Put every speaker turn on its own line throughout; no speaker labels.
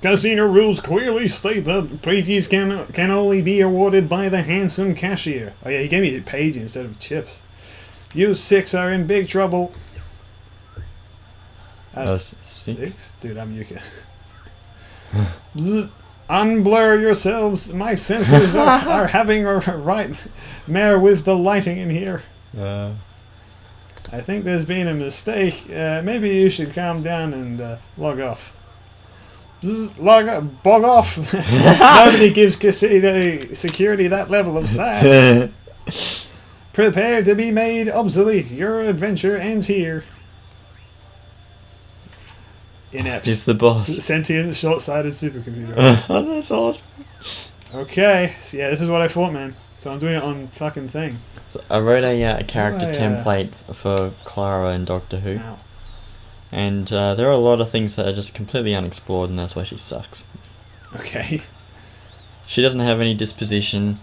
Casino rules clearly state that pages can only be awarded by the handsome cashier. Oh yeah, he gave me the page instead of chips. You 6 are in big trouble. That's 6? Dude, I'm Yuka. Unblur yourselves. My senses are having a nightmare with the lighting in here. I think there's been a mistake. Maybe you should calm down and log off. Bog off. Nobody gives casino security that level of sass. Prepare to be made obsolete. Your adventure ends here. I.N.E.P.T.
He's the boss.
Sentient, short-sighted supercomputer.
Oh, that's awesome.
Okay, so yeah, this is what I thought, man. So I'm doing it on fucking thing.
So I wrote a character template for Clara in Doctor Who.
Ow. And
there are a lot of things that are just completely unexplored, and that's why she sucks.
Okay.
She doesn't have any disposition.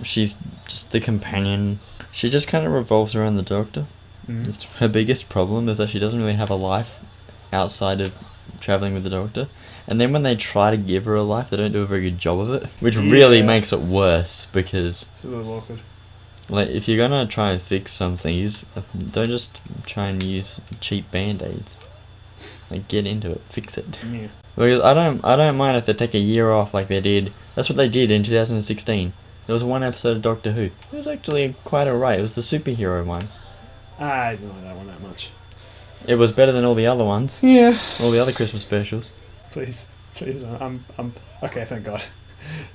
She's just the companion. She just kind of revolves around the Doctor. It's her biggest problem is that she doesn't really have a life outside of travelling with the Doctor. And then when they try to give her a life, they don't do a very good job of it, which really makes it worse, because
it's a little awkward.
Like, if you're gonna try and fix something, don't just try and use cheap band-aids. Like, get into it, fix it.
Yeah.
Because I don't mind if they take a year off like they did. That's what they did in 2016. There was one episode of Doctor Who. It was actually quite alright. It was the superhero one.
I don't like that one that much.
It was better than all the other ones.
Yeah.
All the other Christmas specials.
Please, I'm okay. Thank God.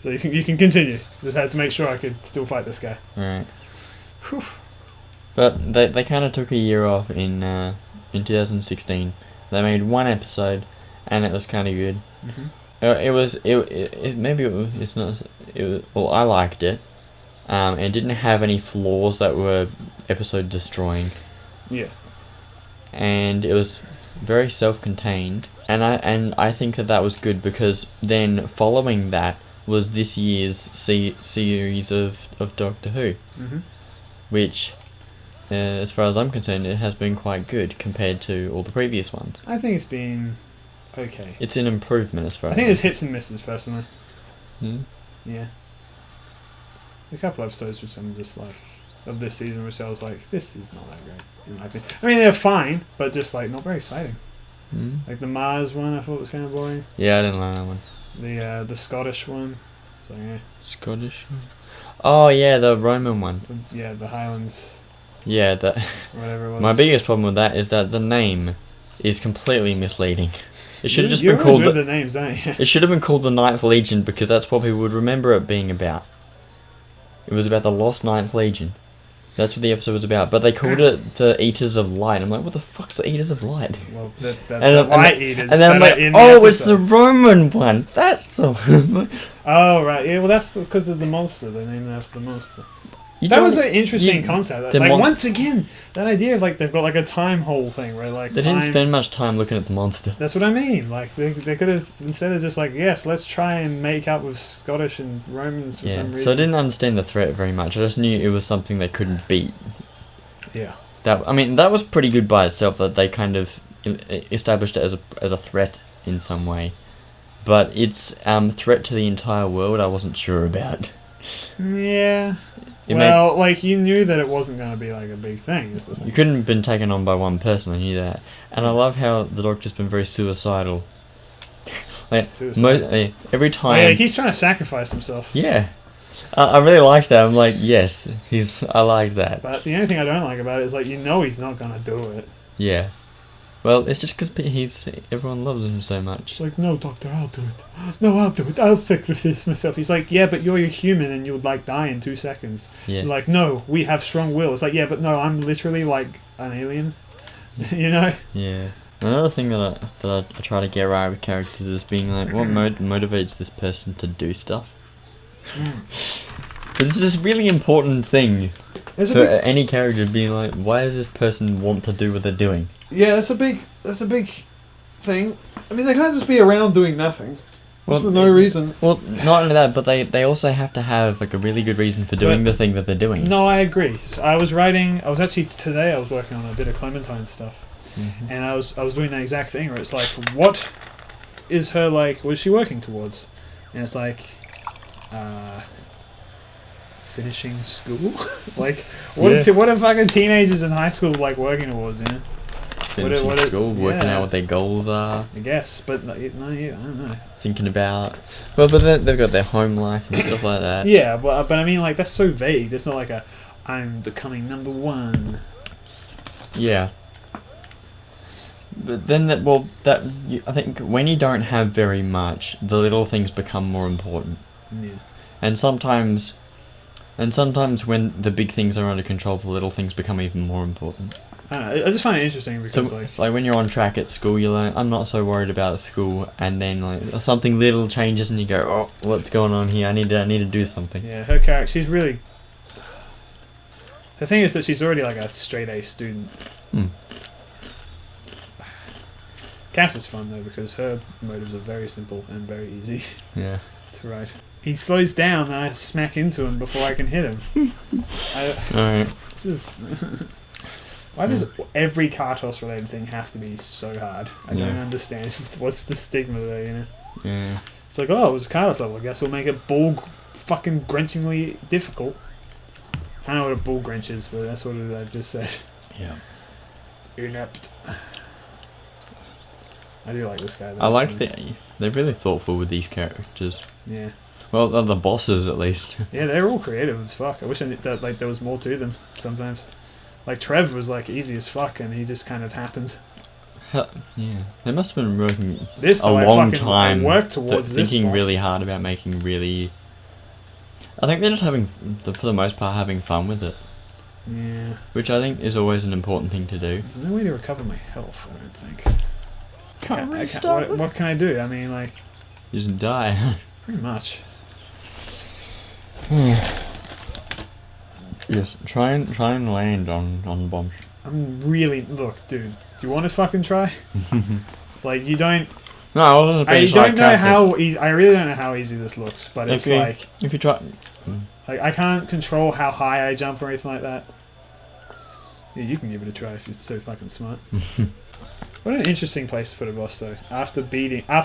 So you can continue. Just had to make sure I could still fight this guy.
Right.
Whew.
But they kind of took a year off in 2016. They made one episode, and it was kind of good. Well, I liked it. It didn't have any flaws that were episode destroying.
Yeah.
And it was very self-contained, and I think that was good, because then following that was this year's series of Doctor Who, which, as far as I'm concerned, it has been quite good compared to all the previous ones.
I think it's been okay.
It's an improvement as far as
I think there's hits and misses personally. Yeah. A couple episodes which I'm just like, of this season, which I was like, this is not that great in my opinion. I mean, they're fine, but just like not very exciting. Like the Mars one, I thought was kind of boring.
Yeah, I didn't like that one.
The Scottish one. So yeah.
Scottish. Oh yeah, the Roman one.
Yeah, the Highlands.
Yeah, that.
Whatever it was.
My biggest problem with that is that the name is completely misleading. It should have just been called
the names, don't you?
It should have been called the Ninth Legion, because that's what people would remember it being about. It was about the Lost Ninth Legion. That's what the episode was about. But they called it the Eaters of Light. I'm like, what the fuck's the Eaters of Light?
Well, the Light Eaters.
And then I'm like, oh, it's the Roman one. That's the one.
Oh, right. Yeah, well, that's because of the monster. They named it after the monster. That was an interesting concept. Like, once again, that idea of, like, they've got, like, a time hole thing where, like,
they didn't spend much time looking at the monster.
That's what I mean. Like, they could have, instead of just, like, yes, let's try and make up with Scottish and Romans for some reason.
So I didn't understand the threat very much. I just knew it was something they couldn't beat.
Yeah.
That was pretty good by itself, that they kind of established it as a threat in some way. But its threat to the entire world, I wasn't sure about.
Yeah. Well, like, you knew that it wasn't going to be, like, a big thing. Is the thing.
You couldn't have been taken on by one person, I knew that. And I love how the Doctor's been very suicidal. Like, every time...
Oh, yeah, he keeps trying to sacrifice himself.
Yeah. I really like that. I'm like, yes, I like that.
But the only thing I don't like about it is, like, you know he's not going to do it.
Yeah. Well, it's just because everyone loves him so much.
It's like, no, Doctor, I'll do it. No, I'll do it. I'll fix this myself. He's like, yeah, but you're a human and you would, like, die in 2 seconds.
Yeah.
Like, no, we have strong will. It's like, yeah, but no, I'm literally, like, an alien. You know?
Yeah. Another thing that I try to get right with characters is being like, what motivates this person to do stuff? It's this really important thing for any character, being like, why does this person want to do what they're doing?
Yeah, that's a big thing. I mean, they can't just be around doing nothing. Well, for no reason.
Well, not only that, but they also have to have, like, a really good reason for doing the thing that they're doing.
No, I agree. So I was working on a bit of Clementine stuff. And I was doing that exact thing where it's like, what is her like? What is she working towards? And it's like, finishing school. Like, what are fucking teenagers in high school like working towards? You know,
Finishing school, working out what their goals are.
I guess, but no, yeah, I don't know.
Thinking about, but they've got their home life and stuff like that.
Yeah, but I mean, like, that's so vague. It's not like I'm becoming number one.
Yeah. But then I think when you don't have very much, the little things become more important.
Yeah.
And sometimes when the big things are under control, the little things become even more important.
I don't know. I just find it interesting because
It's like when you're on track at school, you learn, I'm not so worried about school, and then like something little changes and you go, oh, what's going on here? I need to do something.
Yeah, her character, she's really... The thing is that she's already like a straight A student. Cass is fun though because her motives are very simple and very easy
Yeah.
to write. He slows down and I smack into him before I can hit him.
Alright.
This is... Why does every Kartos related thing have to be so hard? I don't understand. What's the stigma there, you know?
Yeah.
It's like, oh, it was a Kartos level. I guess we'll make it fucking grenchingly difficult. I don't know what a bull grench is, but that's what I just said.
Yeah.
I-N.E.P.T. I do like this guy.
I like they're really thoughtful with these characters.
Yeah.
Well, the bosses at least.
Yeah, they're all creative as fuck. I wish that like there was more to them sometimes. Like Trev was like easy as fuck, and he just kind of happened.
Yeah, they must have been working
a
long time.
Work towards
thinking
this
really hard about making really. I think they're just for the most part, having fun with it.
Yeah.
Which I think is always an important thing to do.
There's no way to recover my health, I don't think.
Can't restart.
What can I do? I mean, like...
You just die.
Pretty much.
Yes, try and land on the bombs.
I'm really... Look, dude. Do you want to fucking try? Like, you don't...
No, I wasn't
I don't know how... I really don't know how easy this looks, but it's like...
If you try...
Like, I can't control how high I jump or anything like that. Yeah, you can give it a try if you're so fucking smart. What an interesting place to put a boss, though. After completing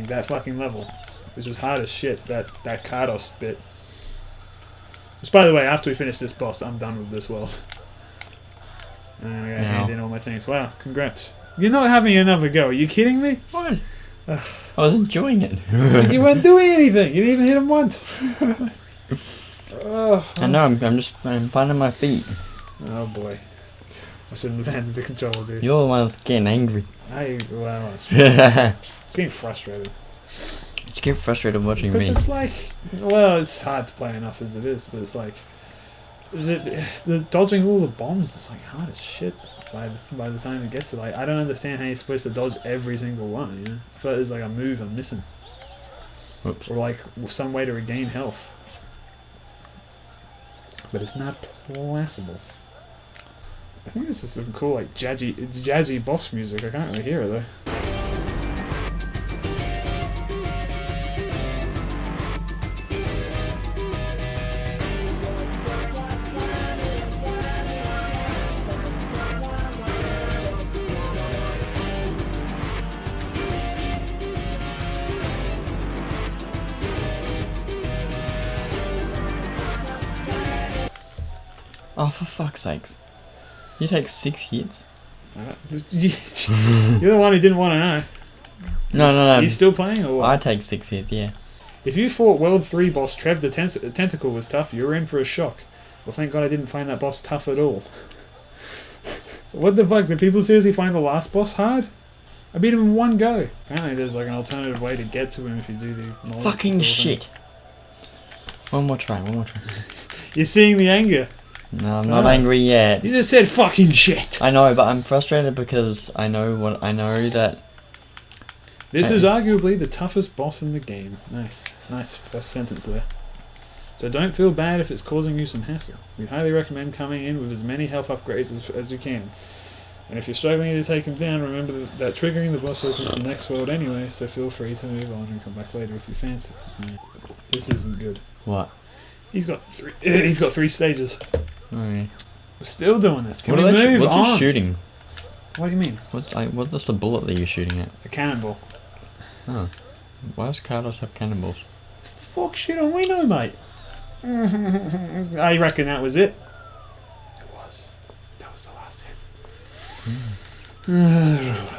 that fucking level, which was hard as shit, that Kartos bit. Which, by the way, after we finish this boss, I'm done with this world. And I'm gonna hand in all my things. Wow, congrats. You're not having another go. Are you kidding me?
What? I was enjoying it.
You weren't doing anything. You didn't even hit him once.
I know. I'm finding my feet.
Oh boy. I shouldn't have handed the controller, dude.
You're the one that's getting angry.
It's getting frustrated.
Just get frustrated watching
because
me.
It's like, well, it's hard to play enough as it is, but it's like the dodging all the bombs is like hard as shit by the time it gets to like I don't understand how you're supposed to dodge every single one. You know, I feel like there's like a move I'm missing.
Oops.
Or like some way to regain health, but it's not possible. I think this is some cool like jazzy boss music. I can't really hear it though.
Oh, for fuck's sakes. You take 6 hits?
You're the one who didn't want to know.
No.
Are you still playing or what?
I take 6 hits, yeah.
If you fought World 3 boss Trev the Tentacle was tough, you were in for a shock. Well, thank God I didn't find that boss tough at all. What the fuck? Did people seriously find the last boss hard? I beat him in one go. Apparently there's like an alternative way to get to him if you do the...
Fucking shit. One more try.
You're seeing the anger.
No, I'm not angry yet.
You just said fucking shit.
I know, but I'm frustrated because I know that...
This is arguably the toughest boss in the game. Nice first sentence there. So don't feel bad if it's causing you some hassle. We highly recommend coming in with as many health upgrades as you can. And if you're struggling to take him down, remember that triggering the boss opens the next world anyway, so feel free to move on and come back later if you fancy. This isn't good.
What?
He's got 3 stages.
Oh, yeah.
We're still doing this. Can we move
what's
on?
he shooting?
What do you mean?
What's the bullet that you're shooting at?
A cannonball.
Huh. Why does Carlos have cannonballs?
Fuck shit on we know, mate. I reckon that was it. It was. That was the last hit.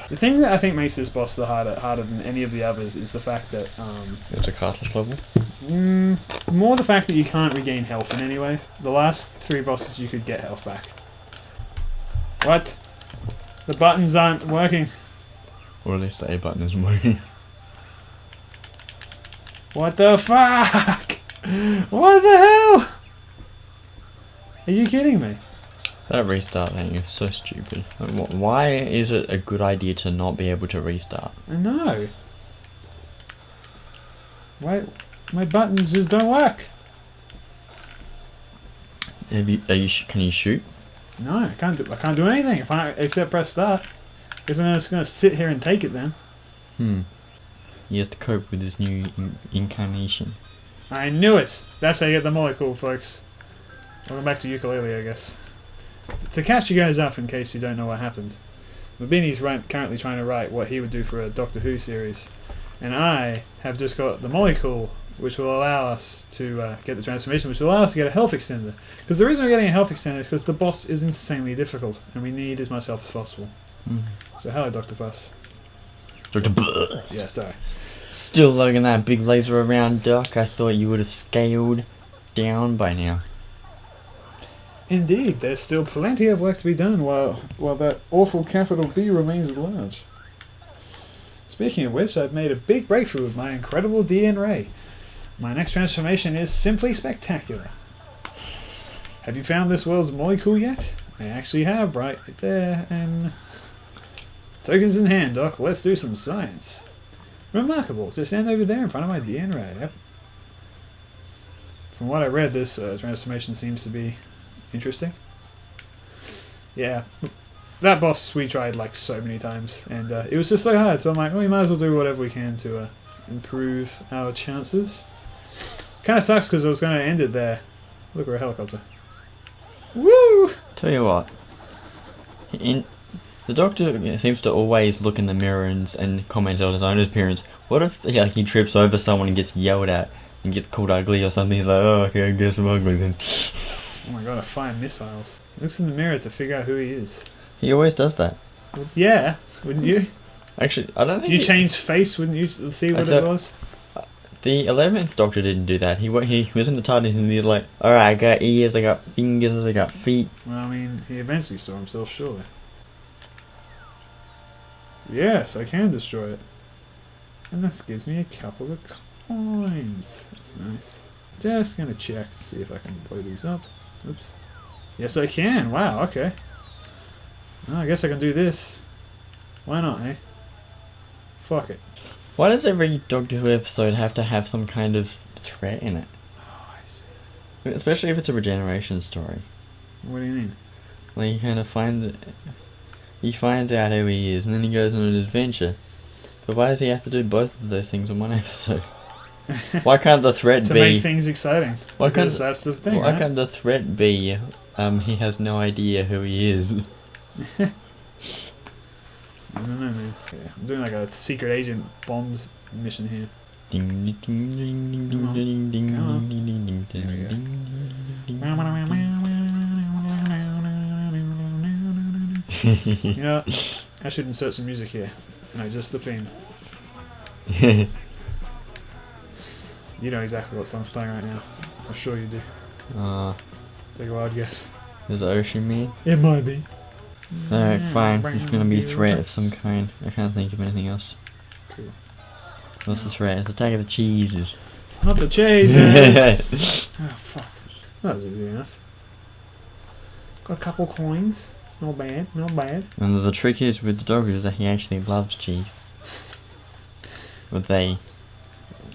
The thing that I think makes this boss the harder than any of the others is the fact that
It's a Carlos level.
more the fact that you can't regain health in any way. The last 3 bosses you could get health back. What? The buttons aren't working.
Or at least the A button isn't working.
What the fuck? What the hell? Are you kidding me?
That restart thing is so stupid. Like, why is it a good idea to not be able to restart?
I know. Why? My buttons just don't work.
Can you shoot?
No, I can't do anything except press start. Guess I'm just gonna sit here and take it then.
He has to cope with his new incarnation.
I knew it. That's how you get the molecule, folks. Welcome back to Yooka-Laylee, I guess. To catch you guys up in case you don't know what happened, Mabini's currently trying to write what he would do for a Doctor Who series, and I have just got the molecule, which will allow us to get the transformation, which will allow us to get a health extender. Because the reason we're getting a health extender is because the boss is insanely difficult, and we need as much health as possible. So hello, Dr. Fuss.
Dr. Buzz.
Yeah, sorry.
Still lugging that big laser around, Doc. I thought you would have scaled down by now.
Indeed, there's still plenty of work to be done while that awful capital B remains at large. Speaking of which, I've made a big breakthrough with my incredible DNA. My next transformation is simply spectacular. Have you found this world's molecule yet? I actually have, right there, and... Tokens in hand, Doc. Let's do some science. Remarkable. Just stand over there in front of my DNA. Yep. From what I read, this transformation seems to be interesting. Yeah. That boss we tried like so many times, and it was just so hard. So I'm like, well, we might as well do whatever we can to improve our chances. Kind of sucks because I was going to end it there. Look, we're a helicopter. Woo!
Tell you what. The Doctor seems to always look in the mirror and comment on his own appearance. What if he trips over someone and gets yelled at and gets called ugly or something? He's like, oh, okay, I guess I'm ugly then.
Oh my god, I fire missiles. He looks in the mirror to figure out who he is.
He always does that.
Well, yeah, wouldn't you?
Actually, I don't think...
If you change face, wouldn't you see what it was?
The 11th Doctor didn't do that. He was in the TARDIS and he was like, alright, I got ears, I got fingers, I got feet.
Well, I mean, he eventually saw himself, surely. Yes, I can destroy it. And that gives me a couple of coins. That's nice. Just gonna check to see if I can blow these up. Oops. Yes, I can. Wow, okay. Well, I guess I can do this. Why not, eh? Fuck it.
Why does every Doctor Who episode have to have some kind of threat in it?
Oh, I see.
Especially if it's a regeneration story.
What do you mean?
Like, he finds out who he is and then he goes on an adventure. But why does he have to do both of those things in one episode? Why can't the threat
to
be...
make things exciting. Because that's the thing,
Why
right?
can't the threat be, he has no idea who he is?
I don't know, man. Okay, I'm doing like a secret agent Bond mission here.
Ding ding ding ding ding ding ding
Come on.
ding ding
There we go.
ding ding.
You know, I should insert some music here. No, just the theme. You know exactly what song's playing right now. I'm sure you do. Take a wild guess.
There's Ocean Man.
It might be.
Alright, fine. It's gonna be a threat of some kind. I can't think of anything else.
Cool.
What's the threat? It's Attack of the Cheeses.
Not the cheeses! Oh, fuck. That was easy enough. Got a couple coins. It's not bad, not bad.
And the trick is with the Doctor is that he actually loves cheese. But they...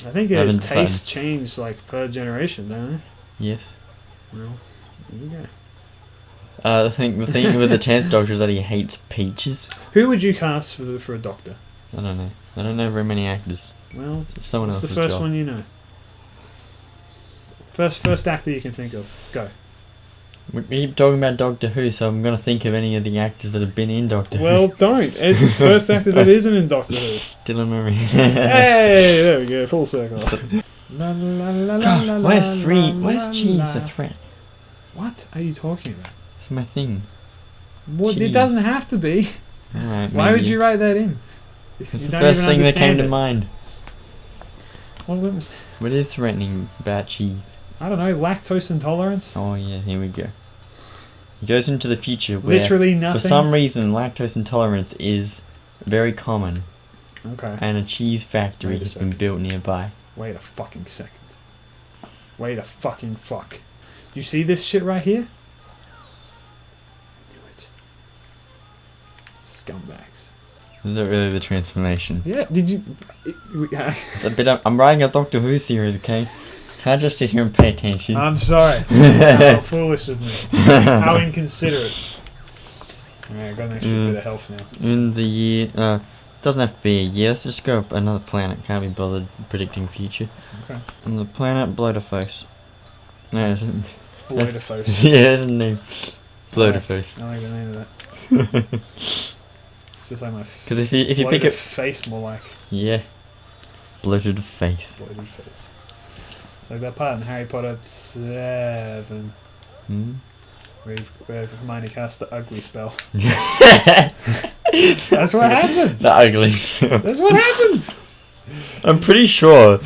I think
haven't
his
decided.
tastes change like per generation, don't they?
Yes.
Well, there you go.
The thing with the 10th Doctor is that he hates peaches.
Who would you cast for a doctor?
I don't know. I don't know very many actors.
Well,
It's someone
what's the
else's
first
job.
one you know? First actor you can think of. Go.
We keep talking about Doctor Who, so I'm gonna think of any of the actors that have been in Doctor Who.
Well, don't. It's the first actor that isn't in Doctor Who.
Dylan Murray.
Hey, there we go, full circle.
God, where's cheese a threat?
What are you talking about?
It's my thing.
Well, it doesn't have to be.
Alright,
Why would you write that in?
It's the first thing that came to mind.
Well,
What is threatening about cheese?
I don't know, lactose intolerance?
Oh yeah, here we go. He goes into the future where,
Literally nothing.
for some reason, lactose intolerance is very common,
Okay.
and a cheese factory has been built nearby.
Wait a fucking second. Wait a fucking fuck. You see this shit right here? I knew it. Scumbags.
Is that really the transformation?
Yeah, did you...
It's a bit. I'm writing a Doctor Who series, okay? Can't just sit here and pay attention.
I'm sorry. How foolish of me. How inconsiderate. Alright, I've got an extra bit of health now.
In the year, doesn't have to be a year. Let's just go up another planet. Can't be bothered predicting future.
Okay.
On the planet Bloaterface. No, isn't.
Bloaterface.
Yeah, isn't it? Bloaterface.
I like the name of that. It's just like my...
Because if you pick it,
face more like...
yeah, bloated face.
Bloated face. It's like that part in Harry Potter 7
Hmm?
where Hermione cast the ugly spell.
That's
That's what happened!
The ugly spell.
That's what happened!
I'm pretty sure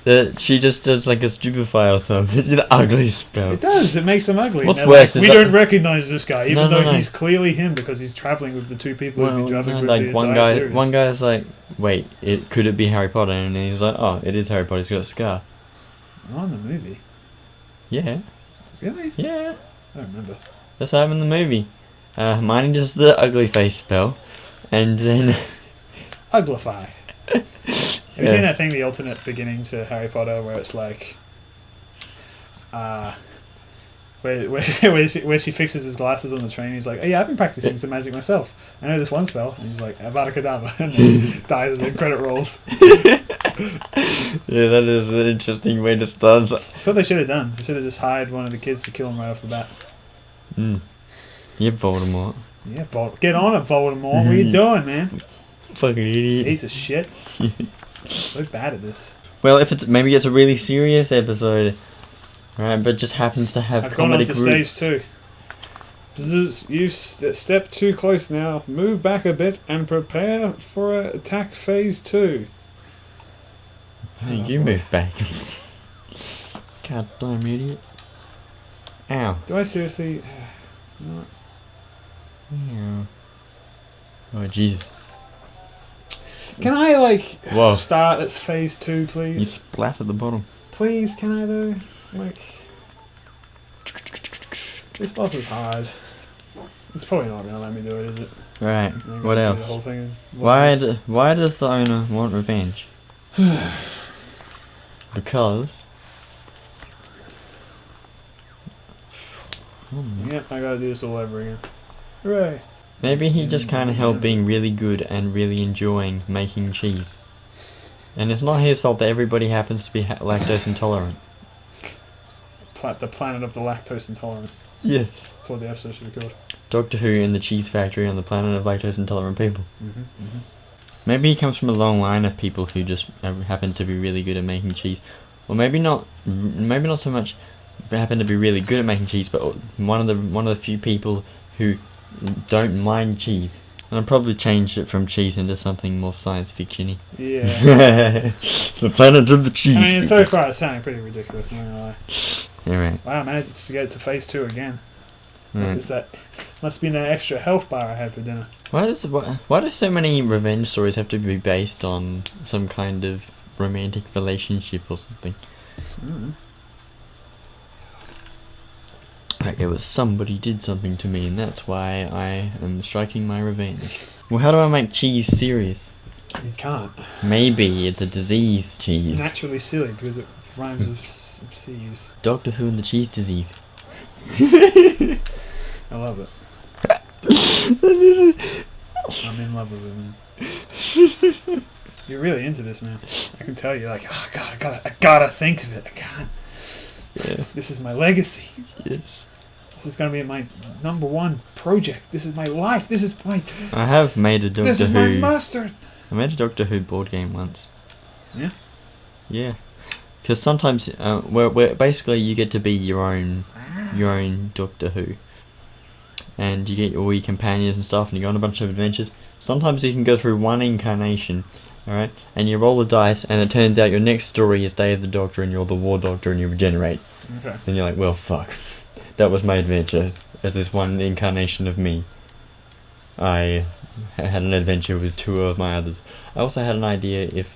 that she just does like a stupefy or something. It's an ugly spell.
It does, it makes them ugly.
What's
They're
worse
like,
is
we
that-
don't recognise this guy, even
No,
though
no.
he's clearly him because he's travelling with the two people who've been travelling with
like
the
one
entire
guy,
series.
one guy's like, wait, could it be Harry Potter? And he's like, oh, it is Harry Potter. He's got a scar.
Oh, in the movie.
Yeah,
Really?
yeah.
I don't remember.
That's what happened in the movie. Mine does the ugly face spell, and then
Uglify. Have you seen that thing, the alternate beginning to Harry Potter, where it's like, where she fixes his glasses on the train? He's like, oh yeah, I've been practicing some magic myself. I know this one spell, and he's like, Avada Kedavra, and then dies and then credit rolls.
yeah, that is an interesting way to start.
That's what they should have done. They should have just hired one of the kids to kill him right off the bat.
Yeah, Voldemort.
Yeah, get on it, Voldemort. What are you doing, man?
Fucking idiot.
Piece of shit. So bad at this.
Well, if maybe it's a really serious episode, right? But just happens to have
I've gone on
comedic
to
roots.
stage 2. You step too close now. Move back a bit and prepare for attack phase 2.
Hey, you move back. God damn idiot. Ow.
Do I seriously? No.
Ow. Oh, jeez.
Can I
Whoa.
start at phase 2,
You
please?
splat at the bottom.
Please, can I though? This boss is hard. It's probably not gonna let me do it, is it?
Right.
I'm gonna
What
do
else?
The whole thing.
Why does the owner want revenge? Because.
Yep, I gotta do this all over again. Hooray!
Maybe he just can't help being really good and really enjoying making cheese. And it's not his fault that everybody happens to be lactose intolerant.
The planet of the lactose intolerant.
Yeah.
That's what the episode should be called.
Doctor Who and the Cheese Factory on the planet of lactose intolerant people.
Mm-hmm.
Maybe he comes from a long line of people who just happen to be really good at making cheese. Or maybe not so much happen to be really good at making cheese, but one of the few people who don't mind cheese. And I'll probably change it from cheese into something more science fiction-y.
Yeah.
The planet of the cheese.
I mean, so
people.
far it's sounding pretty ridiculous, I'm not gonna lie.
Alright.
Wow, I managed to get to phase 2 again.
Right.
It's that must have been that extra health bar I had for dinner.
Why do so many revenge stories have to be based on some kind of romantic relationship or something?
Mm.
Like it was somebody did something to me and that's why I am striking my revenge. Well, how do I make cheese serious?
You can't.
Maybe it's a disease cheese.
It's naturally silly because it rhymes with C's.
Doctor Who and the cheese disease.
I love it. I'm in love with it, man. You're really into this, man. I can tell you, like, oh god, I gotta think of it. I can't.
Yeah.
This is my legacy.
Yes.
This is going to be my #1 project. This is my life. This is my...
I have made a Doctor Who...
This is my mustard.
I made a Doctor Who board game once.
Yeah?
Yeah. Because sometimes, where basically you get to be your own Doctor Who. And you get all your companions and stuff, and you go on a bunch of adventures. Sometimes you can go through one incarnation, alright? And you roll the dice, and it turns out your next story is Day of the Doctor, and you're the War Doctor, and you regenerate.
Okay.
Then you're like, well, fuck. That was my adventure, as this one incarnation of me. I had an adventure with 2 of my others. I also had an idea if,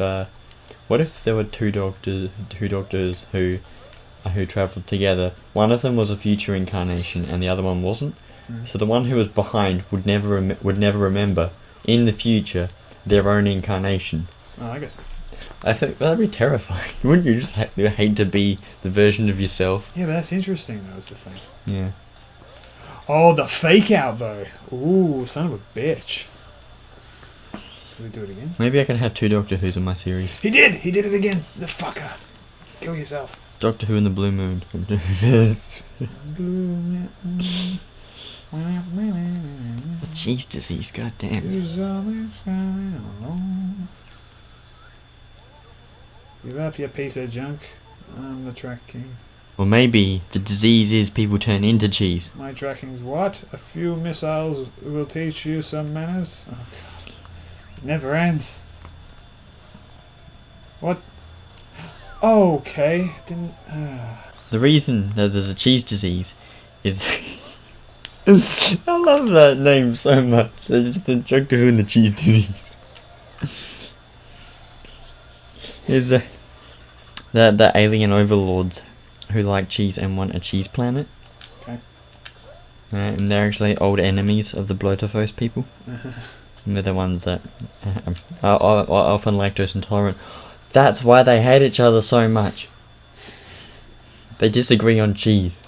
what if there were two doctors who travelled together? One of them was a future incarnation, and the other one wasn't. So the one who was behind would never remember in the future their own incarnation.
Oh, I get it.
I think that'd be terrifying. Wouldn't you just hate to be the version of yourself?
Yeah, but that's interesting, though, is the thing.
Yeah.
Oh, the fake out, though. Ooh, son of a bitch. Can we do it again?
Maybe I can have 2 Doctor Who's in my series.
He did! He did it again! The fucker! Kill yourself.
Doctor Who in the Blue Moon. Cheese disease, goddamn.
Give up, you piece of junk. I'm the track king.
Or maybe the disease is people turn into cheese.
My tracking's what? A few missiles will teach you some manners? Oh god. It never ends. What? Okay. Didn't...
The reason that there's a cheese disease is... I love that name so much. The Doctor Who and the cheese disease. Is the alien overlords who like cheese and want a cheese planet.
Okay.
And they're actually old enemies of the Blotophos people. And they're the ones that are often lactose intolerant. That's why they hate each other so much. They disagree on cheese.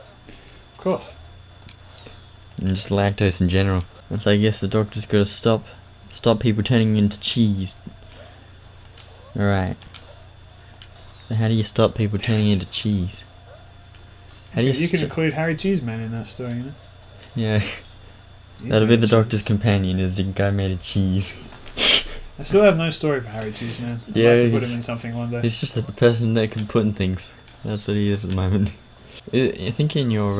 Of course.
And just lactose in general. And so I guess the Doctor's got to stop people turning into cheese. Alright. So how do you stop people turning into cheese? How do
you can include Harry Cheeseman in that story, you know?
Yeah. That'll be the Doctor's companion, is the guy made of cheese.
I still have no story for Harry Cheeseman. I'd
Yeah,
like to put him in something one day.
He's just the person that can put in things. That's what he is at the moment. I think in your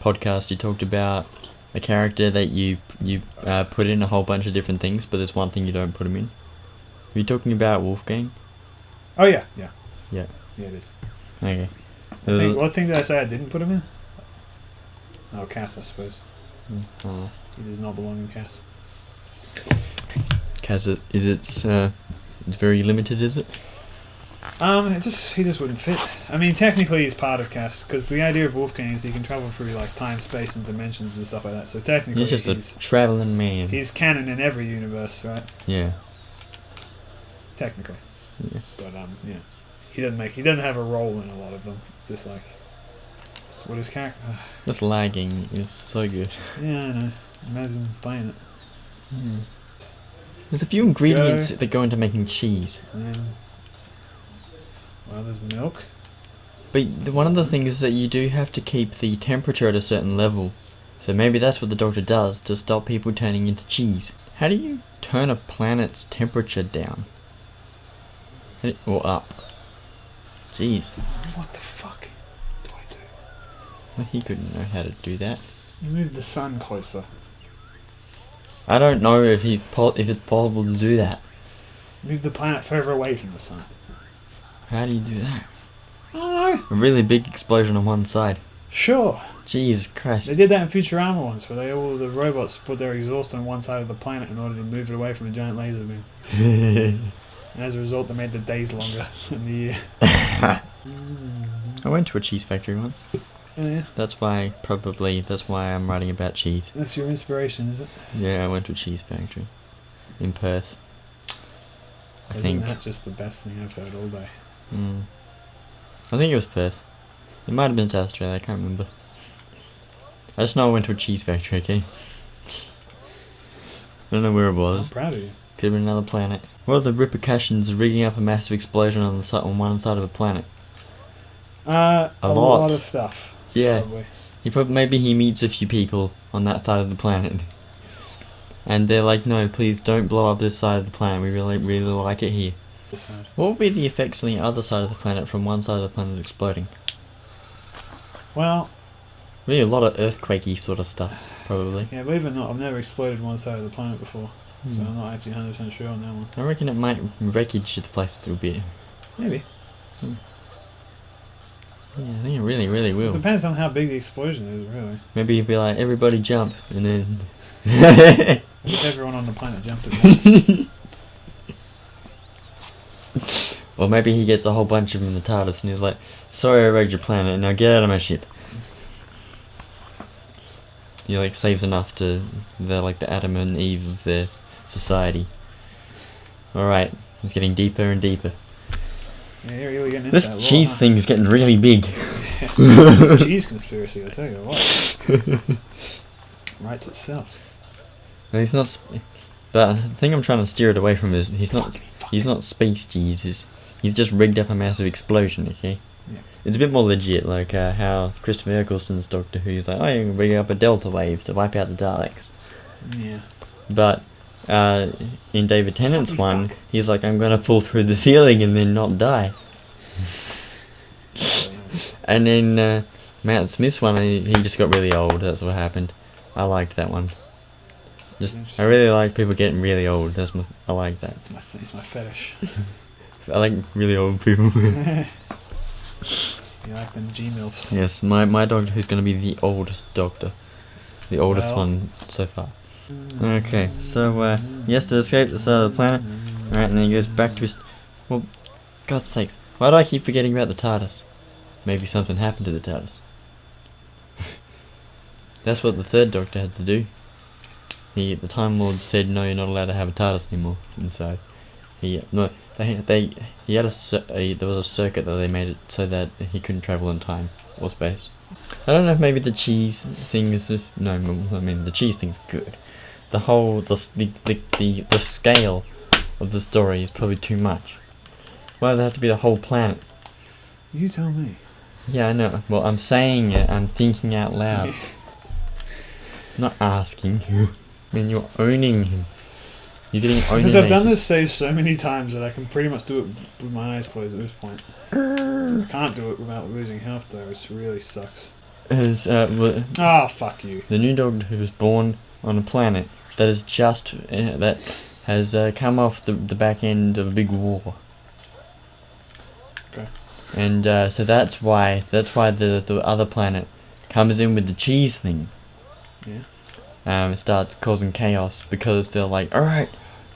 podcast you talked about a character that you put in a whole bunch of different things, but there's one thing you don't put him in. Are you talking about Wolfgang?
Oh yeah. Yeah, it is.
Okay.
What thing did I say I didn't put him in? Oh, Cass, I suppose.
Oh.
He does not belong in Cass.
Cass, it's very limited, is it?
He just wouldn't fit. I mean, technically he's part of Cass, because the idea of Wolfgang is he can travel through like time, space, and dimensions and stuff like that. So technically,
He's just a traveling man.
He's canon in every universe, right?
Yeah.
Technically.
Yeah.
But he doesn't have a role in a lot of them. It's just like it's what his character.
This lagging is so good.
Yeah, I know. Imagine playing it.
Mm. There's a few ingredients that go into making cheese.
Well, there's milk.
But one of the things is that you do have to keep the temperature at a certain level. So maybe that's what the Doctor does to stop people turning into cheese. How do you turn a planet's temperature down? Or up? Jeez.
What the fuck do I do?
Well, he couldn't know how to do that.
You move the sun closer.
I don't know if it's possible to do that.
Move the planet further away from the sun.
How do you do that?
I don't know.
A really big explosion on one side.
Sure.
Jesus Christ.
They did that in Futurama once, where all the robots put their exhaust on one side of the planet in order to move it away from a giant laser beam. And as a result, they made the days longer in the year.
I went to a cheese factory once.
Oh, yeah.
That's why I'm writing about cheese.
That's your inspiration, is it?
Yeah, I went to a cheese factory in Perth. I think.
Isn't that just the best thing I've heard all day?
I think it was Perth. It might have been South Australia, I can't remember. I just know I went to a cheese factory, okay? I don't know where it was.
I'm proud of you.
Could have been another planet. What are the repercussions of rigging up a massive explosion on one side of a planet?
A
lot.
lot of stuff.
Yeah.
Probably.
Maybe he meets a few people on that side of the planet. And they're like, no, please don't blow up this side of the planet. We really, really like it here. What would be the effects on the other side of the planet from one side of the planet exploding?
Well,
Really, a lot of earthquakey sort of stuff, probably.
yeah, believe it or not, I've never exploded one side of the planet before, so I'm not actually 100% sure on that one.
I reckon it might wreckage the place a little bit.
Maybe.
Yeah, I think it really, really will.
It depends on how big the explosion is, really.
Maybe you'd be like, everybody jump, and then...
Everyone on the planet jumped at once.
Or maybe he gets a whole bunch of them in the TARDIS, and he's like, sorry I wrecked your planet, now get out of my ship. He like saves enough to, they're like the Adam and Eve of their society. Alright, it's getting deeper and deeper.
Yeah, you're really getting into
This
that
cheese thing is getting really big.
It's a cheese conspiracy, I tell you what. Writes itself.
And he's not. But the thing I'm trying to steer it away from is he's not space cheese. He's just rigged up a massive explosion. Okay.
Yeah.
It's a bit more legit, like how Christopher Eccleston's Doctor Who is like, oh, you can rig up a delta wave to wipe out the Daleks.
Yeah.
But in David Tennant's one, he's like, I'm gonna fall through the ceiling and then not die. And then Matt Smith's one, he just got really old. That's what happened. I liked that one. I really like people getting really old. I like that.
It's my fetish.
I like really old people.
You like them G-MILFs.
Yes, my Doctor Who's going to be the oldest Doctor. The oldest one so far. Okay, so he has to escape the side of the planet. Alright, and then he goes back to his... Well, God's sakes, why do I keep forgetting about the TARDIS? Maybe something happened to the TARDIS. That's what the third Doctor had to do. The Time Lord said, no, you're not allowed to have a TARDIS anymore. And so, there was a circuit that they made it so that he couldn't travel in time or space. I don't know if maybe the cheese thing is no. I mean the cheese thing's good. The whole the scale of the story is probably too much. Why does it have to be the whole planet?
You tell me.
Yeah, I know. Well, I'm saying it. I'm thinking out loud. Not asking. I mean, you're owning him. He's getting owned.
Because I've done this save so many times that I can pretty much do it with my eyes closed at this point. I can't do it without losing health though, which really sucks. Fuck you.
The new Doctor Who was born on a planet that is just that has come off the back end of a big war.
Okay.
And so that's why the other planet comes in with the cheese thing.
Yeah.
It starts causing chaos because they're like, alright,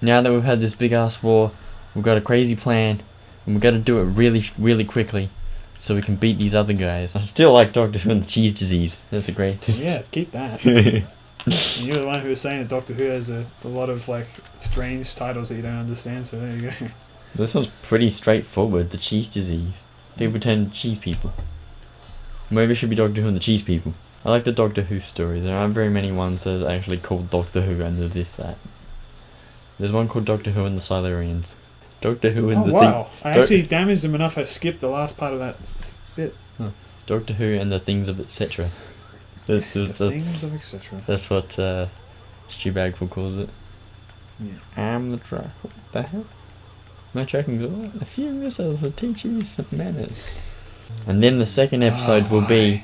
now that we've had this big ass war, we've got a crazy plan, and we've got to do it really, really quickly, so we can beat these other guys. I still like Doctor Who and the Cheese Disease. That's a great thing.
Yeah, keep that. And you're the one who was saying that Doctor Who has a lot of like strange titles that you don't understand, so there you go.
This one's pretty straightforward, the Cheese Disease. People turn to cheese people. Maybe it should be Doctor Who and the Cheese People. I like the Doctor Who stories. There aren't very many ones that are actually called Doctor Who and that. There's one called Doctor Who and the Silurians. Doctor Who and the
wow. I actually damaged them enough I skipped the last part of that bit.
Huh. Doctor Who and the Things of Etc.
The Things of Etc.
That's what Stu Bagful calls it.
Yeah.
I'm the track. What the hell? My tracking good. A few missiles will teach you some manners. And then the second episode will be...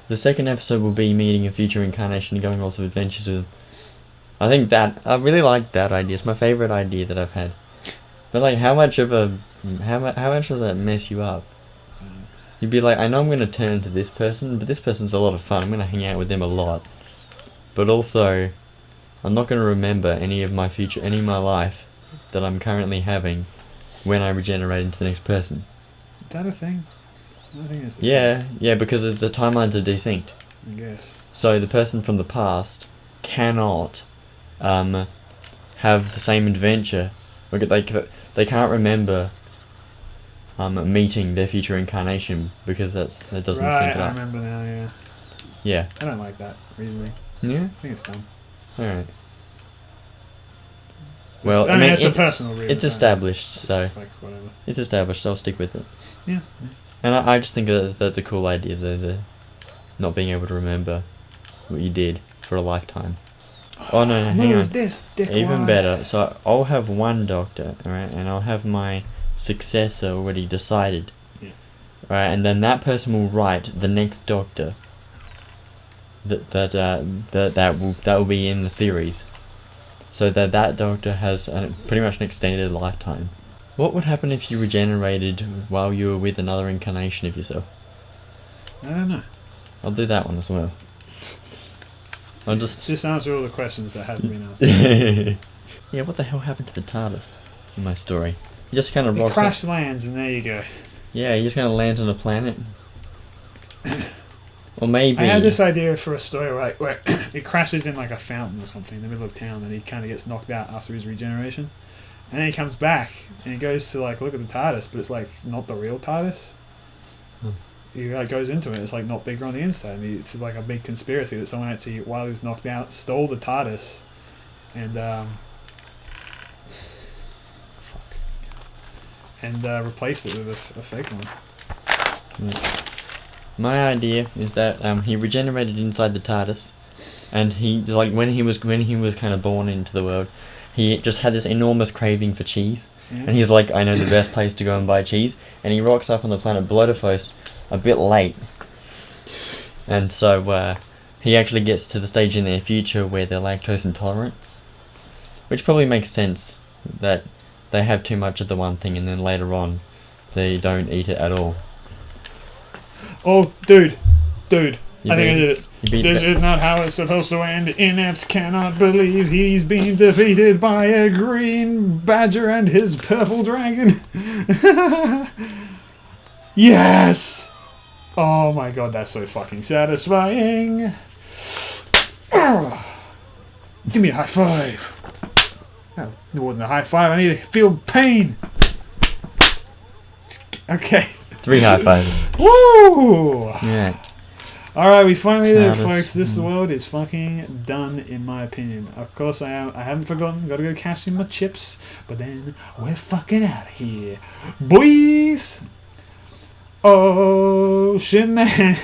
The second episode will be meeting a future incarnation and going on lots of adventures with... I really like that idea. It's my favourite idea that I've had. But like, how much does that mess you up? You'd be like, I know I'm going to turn to this person, but this person's a lot of fun. I'm going to hang out with them a lot. But also, I'm not going to remember any of my life that I'm currently having when I regenerate into the next person.
Is that a thing? I think it's a
Yeah,
thing.
yeah, because of the timelines are desynced.
I guess.
So the person from the past cannot have the same adventure. They can't remember meeting their future incarnation because that doesn't sync
Right,
it
I
up.
remember now, yeah.
Yeah.
I don't like that reasoning.
Yeah?
I think it's dumb.
Alright. Well,
it's a personal reason.
it's established,
It's
so...
like, whatever.
It's established, I'll stick with it.
Yeah.
And I just think that's a cool idea, the not being able to remember what you did for a lifetime. Oh no, hang on.
This
Even better. So I'll have one doctor, alright, and I'll have my successor already decided.
Yeah.
Right, and then that person will write the next doctor that will be in the series. So that doctor has pretty much an extended lifetime. What would happen if you regenerated while you were with another incarnation of yourself?
I don't know.
I'll do that one as well. I'll just
answer all the questions that haven't been answered.
Yeah, what the hell happened to the TARDIS in my story? He just kind of
It
rocks
crash
up.
lands and there you go.
Yeah, he just kind of lands on a planet. Or maybe...
I had this idea for a story where it crashes in like a fountain or something in the middle of town, and he kind of gets knocked out after his regeneration. And then he comes back and he goes to like look at the TARDIS, but it's like not the real TARDIS. He like goes into it. It's like not bigger on the inside. I mean, it's like a big conspiracy that someone actually, while he was knocked out, stole the TARDIS, and replaced it with a fake one.
My idea is that he regenerated inside the TARDIS, and he like when he was kind of born into the world, he just had this enormous craving for cheese, and he's like, I know the best place to go and buy cheese, and he rocks up on the planet Blotifos a bit late, and so he actually gets to the stage in their future where they're lactose intolerant, which probably makes sense that they have too much of the one thing and then later on they don't eat it at all.
Oh, dude, I think I did it.
This
is not how it's supposed to end. I.N.E.P.T cannot believe he's been defeated by a green badger and his purple dragon. Yes! Oh my god, that's so fucking satisfying. Give me a high five. No, more than a high five, I need to feel pain. Okay.
3 high fives.
Woo!
Yeah.
Alright, we finally did it,
TARDIS.
folks. This world is fucking done, in my opinion. Of course, I haven't forgotten. Gotta go cash in my chips. But then, we're fucking out of here. Boys! Oh, shit, man.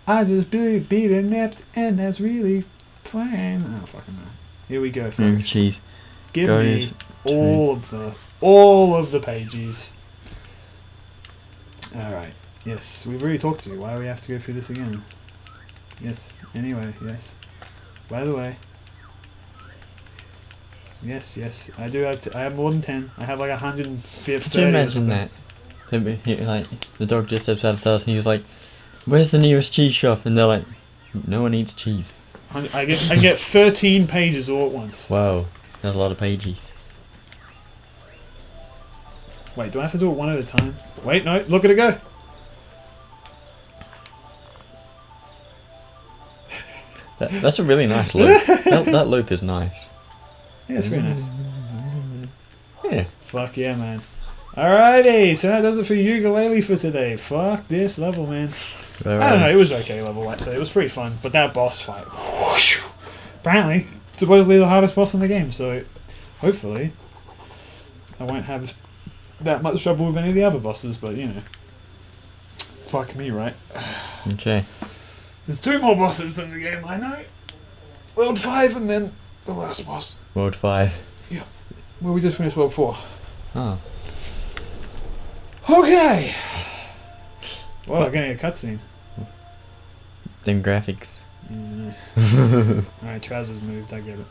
I just beat I.N.E.P.T, and that's really fine. Oh, fucking no. Here we go, folks.
Cheese.
Give
Goes
me all of the pages. Alright. Yes, we've already talked to you. Why do we have to go through this again? Yes. Anyway, yes. By the way. Yes. I do have. I have more than 10. I have like 150.
Could you imagine that? Like the dog just steps out of the house and he's like, "Where's the nearest cheese shop?" And they're like, "No one eats cheese."
I get 13 pages all at once.
Wow, that's a lot of pages.
Wait, do I have to do it one at a time? Wait, no. Look at it go.
That's a really nice loop. that loop is nice.
Yeah, it's very nice.
Yeah.
Fuck yeah, man. Alrighty, so that does it for Yooka-Laylee for today. Fuck this level, man. I don't know, it was okay level, actually. It was pretty fun, but that boss fight, whoosh, apparently, supposedly the hardest boss in the game, so hopefully I won't have that much trouble with any of the other bosses, but you know. Fuck me, right?
Okay.
There's 2 more bosses in the game, I know. World 5 and then the last boss.
World 5.
Yeah. Well, we just finished World 4.
Oh.
Okay! Well, I'm getting a cutscene.
Them graphics.
Yeah. Alright, trousers moved, I get it.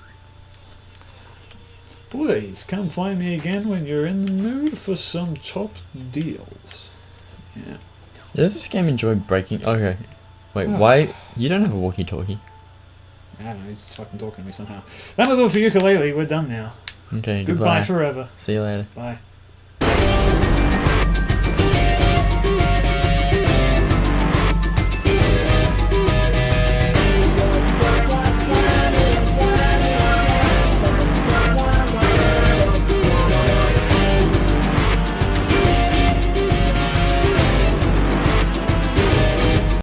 Please, come find me again when you're in the mood for some top deals. Yeah.
Does this game enjoy breaking? Okay. Wait, why? You don't have a walkie-talkie.
I don't know, he's just fucking talking to me somehow. That was all for Yooka-Laylee, we're done now.
Okay,
Goodbye forever.
See you later.
Bye.